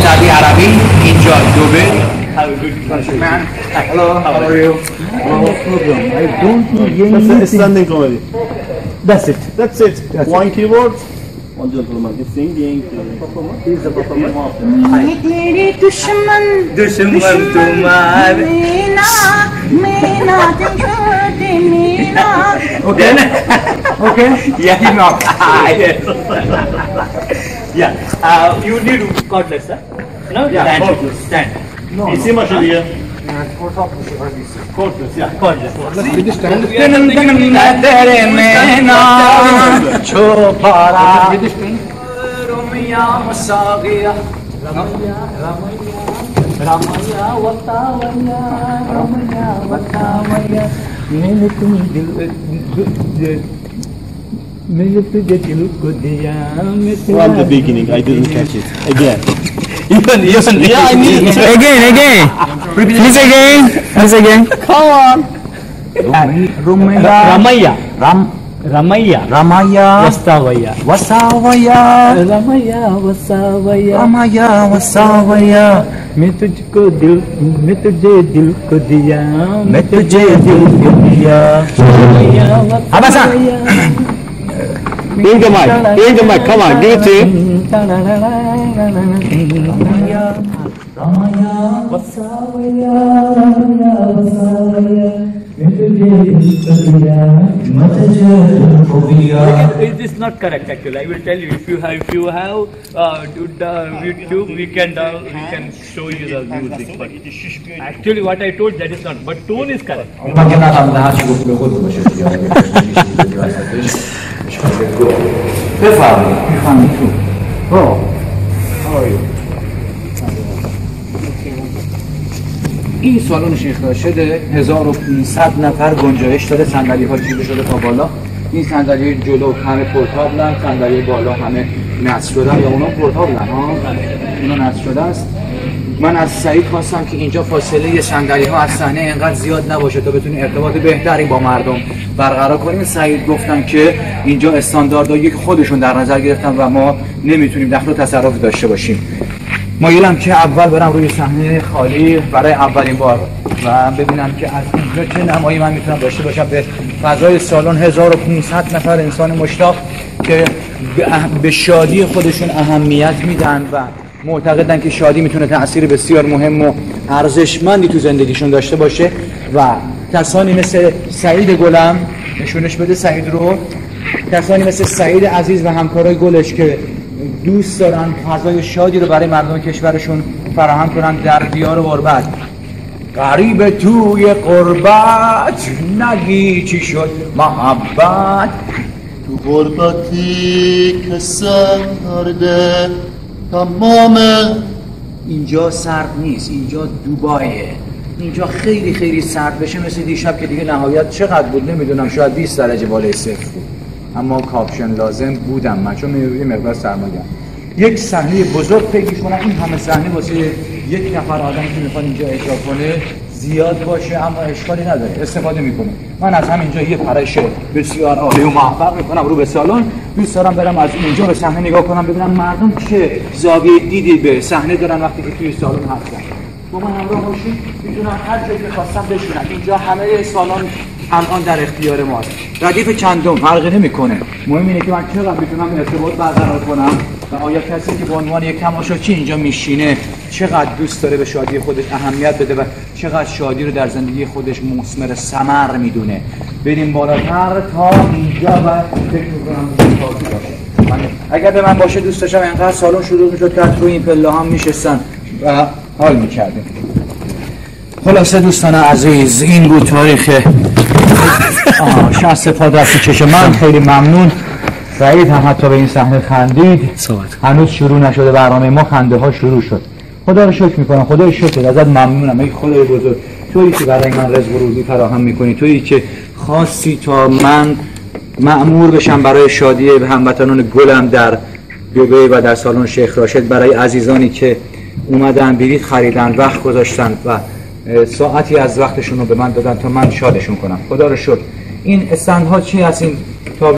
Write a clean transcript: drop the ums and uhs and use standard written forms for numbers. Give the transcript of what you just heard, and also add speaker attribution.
Speaker 1: ادبی عربی اینجا دبی. Man, hello, how are you?
Speaker 2: No problem. I don't know anything.
Speaker 3: That's standing comedy.
Speaker 2: That's it.
Speaker 3: That's it. One keyboard. One gentleman is singing. He's the performer.
Speaker 4: मेरे दुश्मन
Speaker 1: दुश्मन तुम्हारे.
Speaker 4: मीना दे Meena.
Speaker 2: Okay. Okay.
Speaker 1: Yeah, you know. Yeah. You need cordless, sir? No?
Speaker 3: Yeah,
Speaker 1: Stand.
Speaker 3: cordless.
Speaker 1: Stand.
Speaker 3: İsim aşağıya.
Speaker 1: Cordless, yeah. Cordless.
Speaker 2: तेरे मैना छोपारा
Speaker 1: Romya Masagiya.
Speaker 2: Ramaya watawaya Ramaya watawaya मैंने तुझे दिल को दिया
Speaker 3: From the beginning, I didn't catch it. Again.
Speaker 1: Even.
Speaker 3: Yeah, I need it.
Speaker 5: Again. Please again.
Speaker 3: Come on.
Speaker 2: Ramaya
Speaker 5: Ramaya.
Speaker 2: Ramaya
Speaker 5: Wastavaya.
Speaker 2: Wasavaya
Speaker 5: Ramaya Wasavaya.
Speaker 2: Ramaya Wasavaya
Speaker 5: मैं तुझे दिल को दिया.
Speaker 2: मैं तुझे दिल को दिया
Speaker 5: Ramaya
Speaker 2: Abasan.
Speaker 3: Bring the mic. Come on, give it to him.
Speaker 2: Ramaya
Speaker 5: Wasavaya. Ramaya Wasavaya.
Speaker 1: It is not correct actually. I will tell you if you have YouTube, we can show you the music. But actually, what I told that is not. But tone is correct.
Speaker 2: این سالن شیخ راشد 1500 نفر گنجایش داره، صندلی ها چیده شده تا بالا. این صندلی جلو همه پورتابلن، صندلی بالا همه نصب شدن یا اونا پورتابلن ها، اونا نصب شده است. من از سعید خواستم که اینجا فاصله صندلی ها از صحنه اینقدر زیاد نباشه تا بتونیم ارتباط بهتری با مردم برقرار کنیم. سعید گفتن که اینجا استانداردهایی که خودشون در نظر گرفتن و ما نمیتونیم دخل و تصرف داشته باشیم. مایلم که اول برم روی صحنه خالی برای اولین بار و ببینم که از اینجا چه نمایی من میتونم داشته باشم به فضای سالن 1500 نفر انسان مشتاق که به شادی خودشون اهمیت میدن و معتقدن که شادی میتونه تأثیر بسیار مهم و ارزشمندی تو زندگیشون داشته باشه و کسانی مثل سعید گلم، نشونش بده سعید رو، کسانی مثل سعید عزیز و همکارای گلش که دوست دارن فضای شادی رو برای مردم کشورشون فراهم کنن در دیار غربت. غریب توی غربت نگی چی شد محبت،
Speaker 6: تو غربتی که سرده تمام.
Speaker 2: اینجا سرد نیست، اینجا دوبایه. اینجا خیلی خیلی سرد بشه مثل دیشب که دیگه نهایت چقدر بود نمیدونم، شاید 20 درجه بالای صفر بود، اما کاپشن لازم بودم من چون یه مقدار سرماگم. یک صحنه بزرگ فکر کنم این همه صحنه واسه یک نفر آدم که میخواد اینجا اجرا کنه زیاد باشه، اما اشکالی نداره، استفاده میکنه. من از همینجا یه پرش بسیار عالی و موفق میکنم رو به سالن. دوست دارم برم از اینجا به صحنه نگاه کنم ببینم مردم چه زاویه دیدی به صحنه دارن وقتی که توی سالن هستن. با من همراه باشید، میتونم هر جایی که خواستم بشینم. اینجا همه سالن الان در اختیار ماست. ردیف چندم فرقی نمیکنه، مهم اینه که من چقدر میتونم ارتباط برقرار کنم و آیا کسی که به عنوان یک تماشاچی اینجا میشینه چقدر دوست داره به شادی خودش اهمیت بده و چقدر شادی رو در زندگی خودش مثمر ثمر میدونه. بریم بالاتر تا اینجا و فکر میکنم کافی باشه. اگر به من باشه دوست داشتم اینقدر سالن شروع میشد که روی این پله هم میشستن و حال میکردیم. خلاصه دوستان عزیز، این بود تاریخ 60 پا دستی چشم من. خیلی ممنون. سعید هم حتی به این صحنه خندید. هنوز شروع نشده برنامه ما، خنده ها شروع شد. خدا رو شکر میکنم، خدای شکر ازت ممنونم ای خدای بزرگ، تویی که برای من رزق و روزی فراهم میکنی، تویی که خواستی تا من مأمور بشم برای شادی هموطنان گلم در دبی و در سالن شیخ راشد، برای عزیزانی که اومدن بلیط خریدن، وقت گذاشتن و ساعتی از وقتشون رو به من دادن تا من شادشون کنم. خدا رو شکر. این استندها چی هستین؟